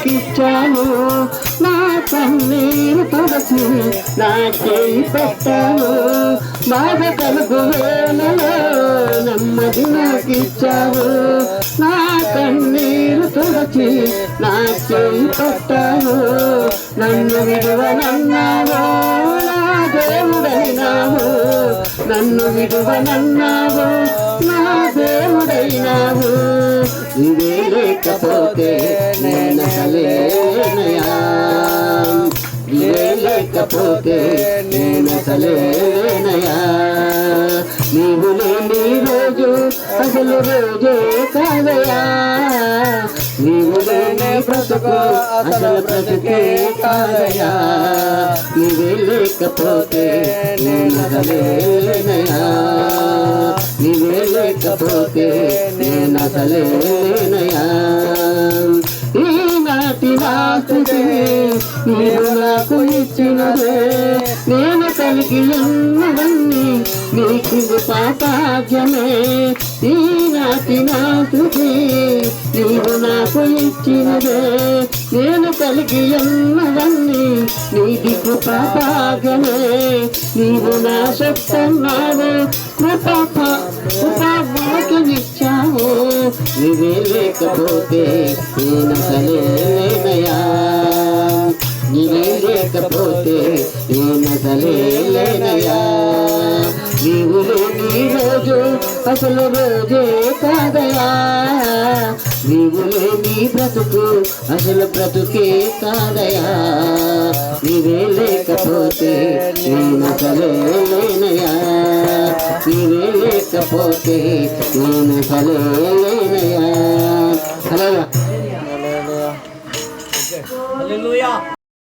నాకిచ్చాను, నా కన్నీరు తుడచి నా చేయి పెట్టాను. బాధ కలుగు వేళలో నెమ్మది నాకిచ్చావు, నా కన్నీరు తుడచి నా చేయి పెట్టావు. నన్ను విడువనన్నావు నా దేవుడైనావు, నన్ను విడువనన్నావు నా దేవుడైనావు. ఇవే లేకపోతే నేనసలేనయా, ఇవే లేకపోతే నేనసలేనయా. నీవు లేని రోజు అసలు రోజే కాదయా, నీవు లేని బ్రతుకు అసలు బ్రతుకే కాదయా. నీవే లేకపోతే నేనసలేనయా, నీవే లేకపోతే నేనసలేనయా. ఈనాటి రాత్రికి నీవు నాకు ఇచ్చినదే, నేను కలిగి ఉన్నవన్నీ నీకు పాపాజ్యమే. ఈనాటి రాత్రికి నీవు నాకు ఇచ్చినదే, నేను కలిగి ఉన్నవన్నీ నీకు కృపాభాగ్యమే. నీవు నా శక్తన్నావు, కృపాభాగ్యమిచ్చావు. నీవే లేకపోతే నేనసలేనయా, నీవే లేకపోతే నేనసలేనయా. నీవు లేని రోజు అసలు రోజే కాదయా, నీవు లేని బ్రతుకు అసలు బ్రతుకే కాదయా. నీవే లేకపోతే నేనసలేనయా, నీవే లేకపోతే నేనసలేనయా. హల్లెలూయా.